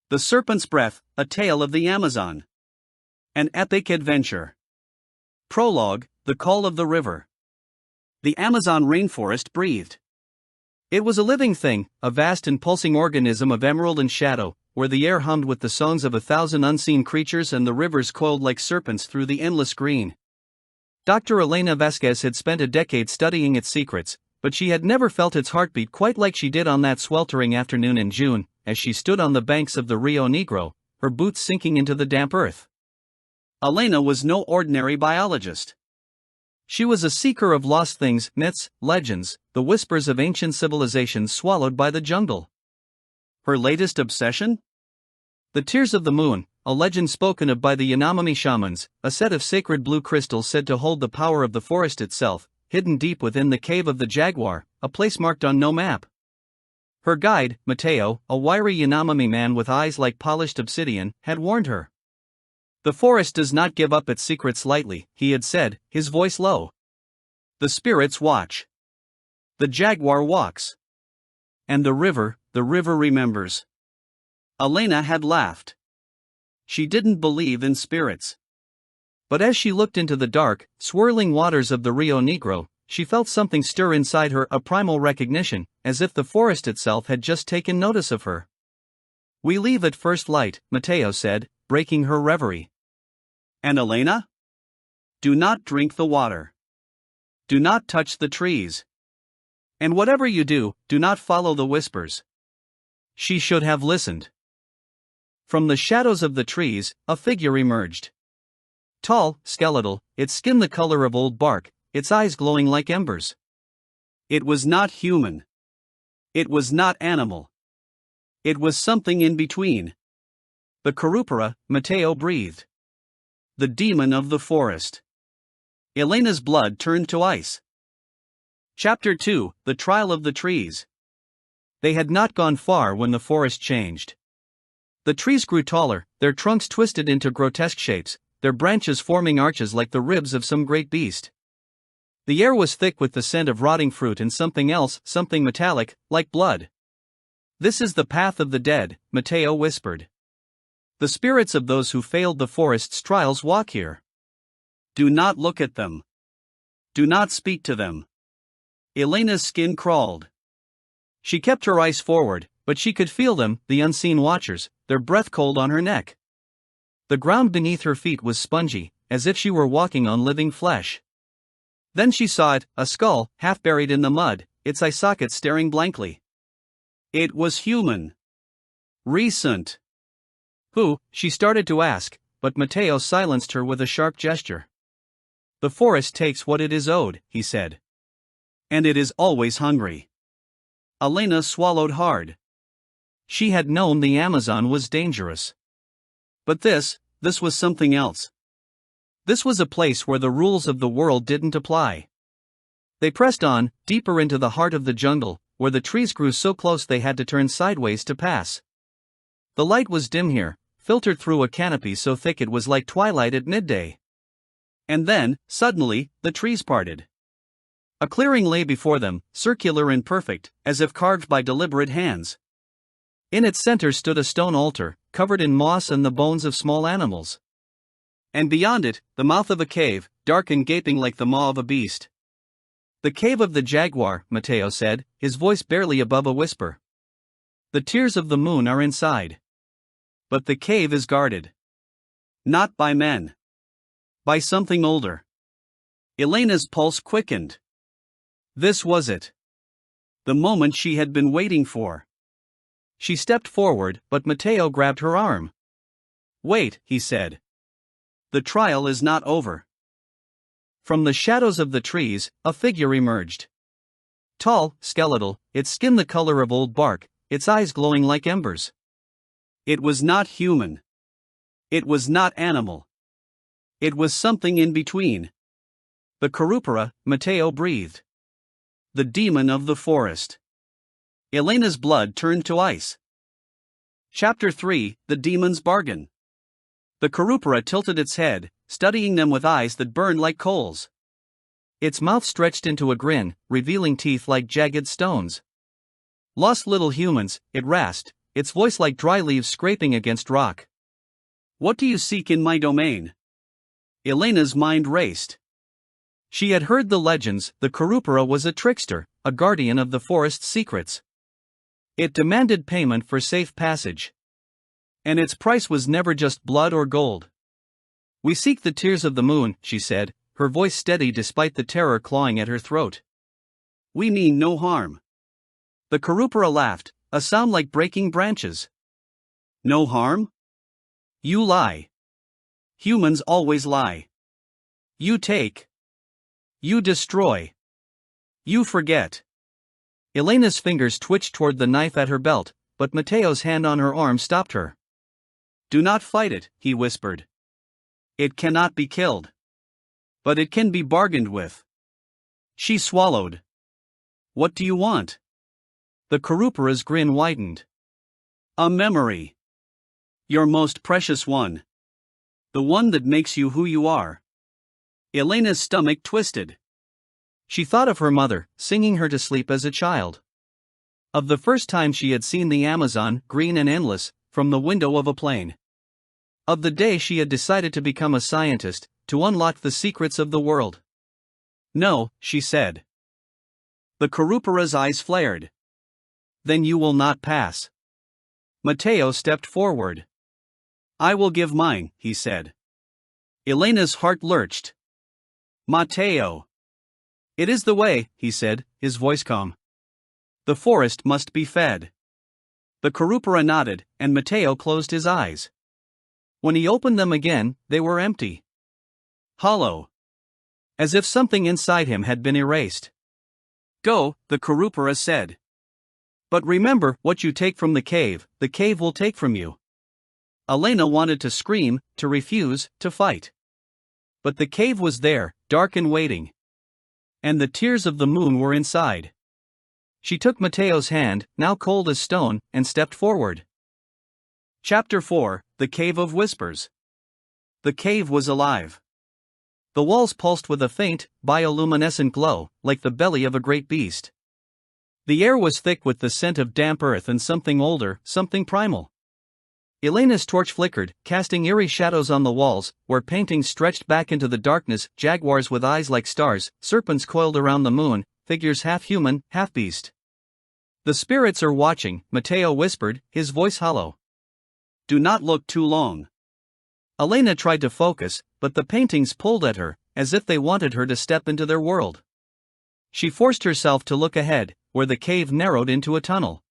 The Serpent's Breath, A Tale of the Amazon. An Epic Adventure. Prologue, The Call of the River. The Amazon rainforest breathed. It was a living thing, a vast and pulsing organism of emerald and shadow, where the air hummed with the songs of 1,000 unseen creatures and the rivers coiled like serpents through the endless green. Dr. Elena Vasquez had spent a decade studying its secrets, but she had never felt its heartbeat quite like she did on that sweltering afternoon in June, as she stood on the banks of the Rio Negro, her boots sinking into the damp earth. Elena was no ordinary biologist. She was a seeker of lost things, myths, legends, the whispers of ancient civilizations swallowed by the jungle. Her latest obsession? The tears of the moon, a legend spoken of by the Yanomami shamans, a set of sacred blue crystals said to hold the power of the forest itself, hidden deep within the cave of the jaguar, a place marked on no map. Her guide, Mateo, a wiry Yanomami man with eyes like polished obsidian, had warned her. The forest does not give up its secrets lightly, he had said, his voice low. The spirits watch. The jaguar walks. And the river remembers. Elena had laughed. She didn't believe in spirits. But as she looked into the dark, swirling waters of the Rio Negro, she felt something stir inside her, a primal recognition, as if the forest itself had just taken notice of her. "We leave at first light," Mateo said, breaking her reverie. "And Elena? Do not drink the water. Do not touch the trees. And whatever you do, do not follow the whispers." She should have listened. From the shadows of the trees, a figure emerged. Tall, skeletal, its skin the color of old bark, its eyes glowing like embers. It was not human. It was not animal. It was something in between. The Curupira, Mateo breathed. The demon of the forest. Elena's blood turned to ice. Chapter 2, The Trial of the Trees. They had not gone far when the forest changed. The trees grew taller, their trunks twisted into grotesque shapes, their branches forming arches like the ribs of some great beast. The air was thick with the scent of rotting fruit and something else, something metallic, like blood. "This is the path of the dead," Mateo whispered. "The spirits of those who failed the forest's trials walk here. Do not look at them. Do not speak to them." Elena's skin crawled. She kept her eyes forward, but she could feel them, the unseen watchers, their breath cold on her neck. The ground beneath her feet was spongy, as if she were walking on living flesh. Then she saw it, a skull, half buried in the mud, its eye sockets staring blankly. It was human. Recent. Who? She started to ask, but Mateo silenced her with a sharp gesture. "The forest takes what it is owed," he said. "And it is always hungry." Elena swallowed hard. She had known the Amazon was dangerous. But this was something else. This was a place where the rules of the world didn't apply. They pressed on, deeper into the heart of the jungle, where the trees grew so close they had to turn sideways to pass. The light was dim here, filtered through a canopy so thick it was like twilight at midday. And then, suddenly, the trees parted. A clearing lay before them, circular and perfect, as if carved by deliberate hands. In its center stood a stone altar, covered in moss and the bones of small animals. And beyond it, the mouth of a cave, dark and gaping like the maw of a beast. "The cave of the jaguar," Mateo said, his voice barely above a whisper. "The tears of the moon are inside. But the cave is guarded. Not by men. By something older." Elena's pulse quickened. This was it. The moment she had been waiting for. She stepped forward, but Mateo grabbed her arm. "Wait," he said. "The trial is not over." From the shadows of the trees, a figure emerged. Tall, skeletal, its skin the color of old bark, its eyes glowing like embers. It was not human. It was not animal. It was something in between. The Curupira, Mateo breathed. The demon of the forest. Elena's blood turned to ice. Chapter 3, The Demon's Bargain. The Curupira tilted its head, studying them with eyes that burned like coals. Its mouth stretched into a grin, revealing teeth like jagged stones. "Lost little humans," it rasped, its voice like dry leaves scraping against rock. What do you seek in my domain? Elena's mind raced. She had heard the legends. The Karupara was a trickster, a guardian of the forest's secrets. It demanded payment for safe passage. And its price was never just blood or gold. We seek the tears of the moon, she said, her voice steady despite the terror clawing at her throat. We mean no harm. The Karupara laughed, a sound like breaking branches. No harm? You lie. Humans always lie. You take. You destroy. You forget. Elena's fingers twitched toward the knife at her belt, but Mateo's hand on her arm stopped her. Do not fight it, he whispered. It cannot be killed. But it can be bargained with. She swallowed. What do you want? The Karupara's grin widened. A memory. Your most precious one. The one that makes you who you are. Elena's stomach twisted. She thought of her mother, singing her to sleep as a child. Of the first time she had seen the Amazon, green and endless, from the window of a plane. Of the day she had decided to become a scientist, to unlock the secrets of the world. No, she said. The Karupara's eyes flared. Then you will not pass. Mateo stepped forward. I will give mine, he said. Elena's heart lurched. Mateo. It is the way, he said, his voice calm. The forest must be fed. The Karupara nodded, and Mateo closed his eyes. When he opened them again, they were empty. Hollow. As if something inside him had been erased. Go, the Karupara said. But remember, what you take from the cave will take from you. Elena wanted to scream, to refuse, to fight. But the cave was there, dark and waiting. And the tears of the moon were inside. She took Mateo's hand, now cold as stone, and stepped forward. Chapter 4, The Cave of Whispers. The cave was alive. The walls pulsed with a faint, bioluminescent glow, like the belly of a great beast. The air was thick with the scent of damp earth and something older, something primal. Elena's torch flickered, casting eerie shadows on the walls, where paintings stretched back into the darkness, jaguars with eyes like stars, serpents coiled around the moon, figures half human, half beast. The spirits are watching, Mateo whispered, his voice hollow. Do not look too long. Elena tried to focus, but the paintings pulled at her, as if they wanted her to step into their world. She forced herself to look ahead, where the cave narrowed into a tunnel.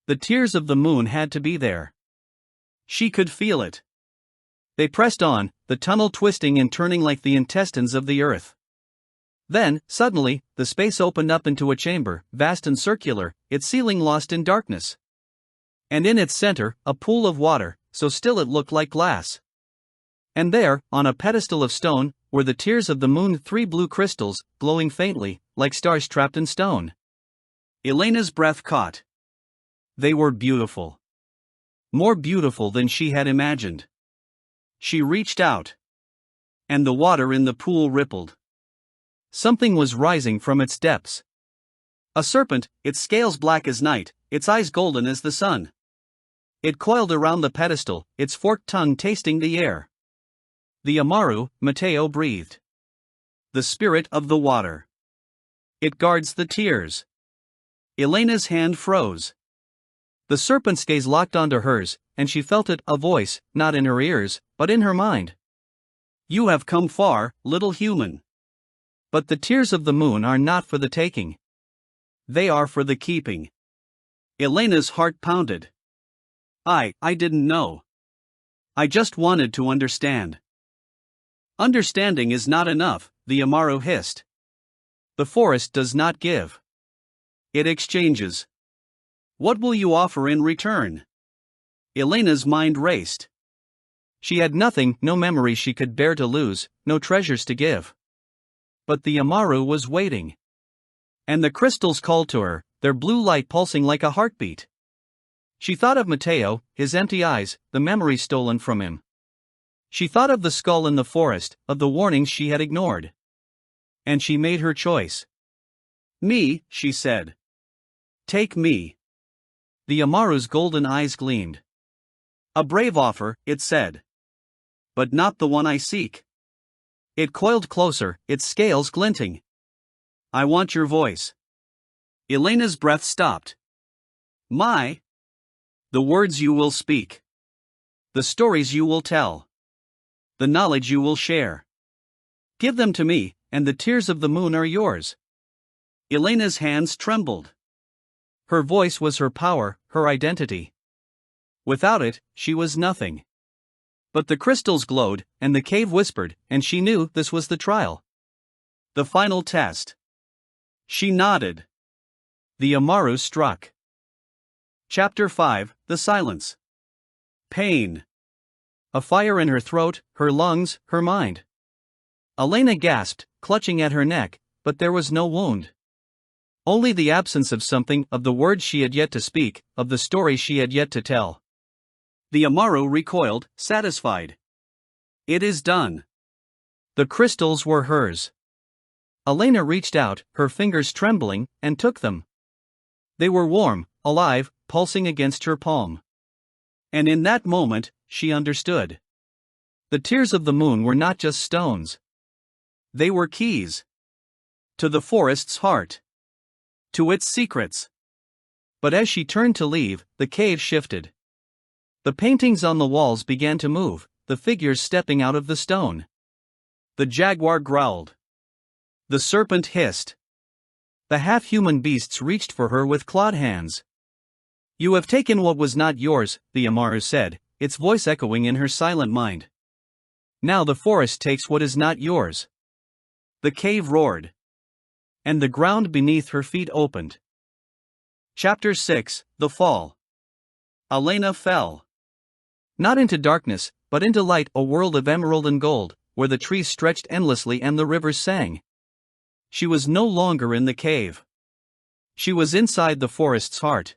The tears of the moon had to be there. She could feel it. They pressed on, the tunnel twisting and turning like the intestines of the earth. Then, suddenly, the space opened up into a chamber, vast and circular, its ceiling lost in darkness. And in its center, a pool of water, so still it looked like glass. And there, on a pedestal of stone, were the tears of the moon, 3 blue crystals, glowing faintly, like stars trapped in stone. Elena's breath caught. They were beautiful. More beautiful than she had imagined. She reached out. And the water in the pool rippled. Something was rising from its depths. A serpent, its scales black as night, its eyes golden as the sun. It coiled around the pedestal, its forked tongue tasting the air. The Amaru, Mateo breathed. The spirit of the water. It guards the tears. Elena's hand froze. The serpent's gaze locked onto hers, and she felt it, a voice, not in her ears, but in her mind. You have come far, little human. But the tears of the moon are not for the taking. They are for the keeping. Elena's heart pounded. I didn't know. I just wanted to understand. Understanding is not enough, the Amaru hissed. The forest does not give. It exchanges. What will you offer in return? Elena's mind raced. She had nothing, no memories she could bear to lose, no treasures to give. But the Amaru was waiting. And the crystals called to her, their blue light pulsing like a heartbeat. She thought of Mateo, his empty eyes, the memory stolen from him. She thought of the skull in the forest, of the warnings she had ignored. And she made her choice. Me, she said. Take me. The Amaru's golden eyes gleamed. A brave offer, it said. But not the one I seek. It coiled closer, its scales glinting. I want your voice. Elena's breath stopped. My. The words you will speak. The stories you will tell. The knowledge you will share. Give them to me, and the tears of the moon are yours. Elena's hands trembled. Her voice was her power, her identity. Without it, she was nothing. But the crystals glowed, and the cave whispered, and she knew this was the trial. The final test. She nodded. The Amaru struck. Chapter 5, The Silence. Pain. A fire in her throat, her lungs, her mind. Elena gasped, clutching at her neck, but there was no wound. Only the absence of something, of the words she had yet to speak, of the story she had yet to tell. The Amaru recoiled, satisfied. It is done. The crystals were hers. Elena reached out, her fingers trembling, and took them. They were warm, alive, pulsing against her palm. And in that moment, she understood. The tears of the moon were not just stones. They were keys. To the forest's heart. To its secrets. But as she turned to leave, the cave shifted. The paintings on the walls began to move, the figures stepping out of the stone. The jaguar growled. The serpent hissed. The half-human beasts reached for her with clawed hands. You have taken what was not yours, the Amaru said, its voice echoing in her silent mind. Now the forest takes what is not yours. The cave roared. And the ground beneath her feet opened. Chapter 6, The Fall. Elena fell. Not into darkness, but into light, a world of emerald and gold, where the trees stretched endlessly and the rivers sang. She was no longer in the cave. She was inside the forest's heart.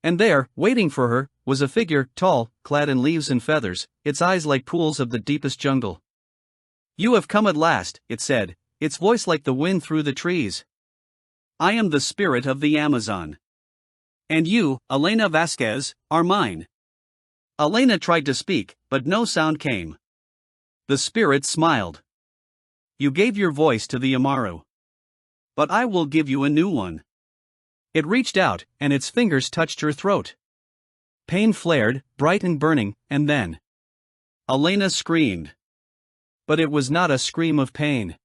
And there, waiting for her, was a figure, tall, clad in leaves and feathers, its eyes like pools of the deepest jungle. You have come at last, it said, its voice like the wind through the trees. I am the spirit of the Amazon. And you, Elena Vasquez, are mine. Elena tried to speak, but no sound came. The spirit smiled. You gave your voice to the Amaru. But I will give you a new one. It reached out, and its fingers touched her throat. Pain flared, bright and burning, and then Elena screamed. But it was not a scream of pain.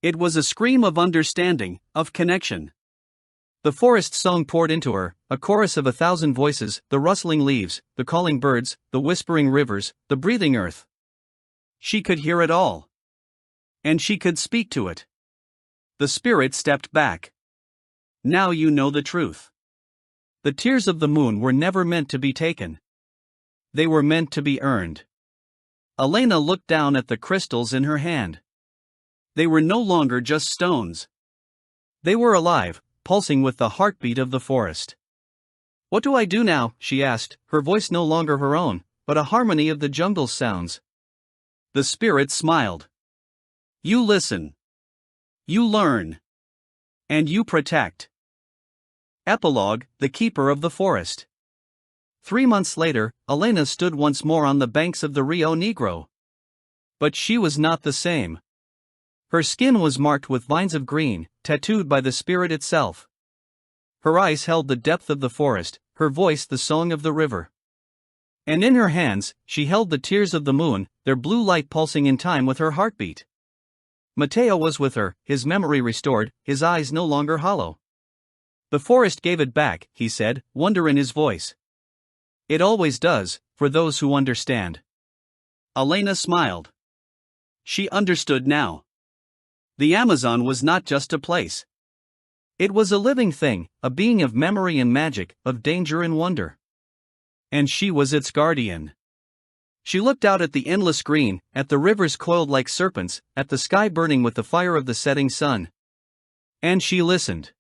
It was a scream of understanding, of connection. The forest song poured into her, a chorus of 1,000 voices, the rustling leaves, the calling birds, the whispering rivers, the breathing earth. She could hear it all. And she could speak to it. The spirit stepped back. Now you know the truth. The tears of the moon were never meant to be taken. They were meant to be earned. Elena looked down at the crystals in her hand. They were no longer just stones. They were alive, pulsing with the heartbeat of the forest. What do I do now? She asked, her voice no longer her own, but a harmony of the jungle's sounds. The spirit smiled. You listen. You learn. And you protect. Epilogue, The Keeper of the Forest. 3 months later, Elena stood once more on the banks of the Rio Negro. But she was not the same. Her skin was marked with vines of green, tattooed by the spirit itself. Her eyes held the depth of the forest, her voice the song of the river. And in her hands, she held the tears of the moon, their blue light pulsing in time with her heartbeat. Mateo was with her, his memory restored, his eyes no longer hollow. The forest gave it back, he said, wonder in his voice. It always does, for those who understand. Elena smiled. She understood now. The Amazon was not just a place. It was a living thing, a being of memory and magic, of danger and wonder. And she was its guardian. She looked out at the endless green, at the rivers coiled like serpents, at the sky burning with the fire of the setting sun. And she listened.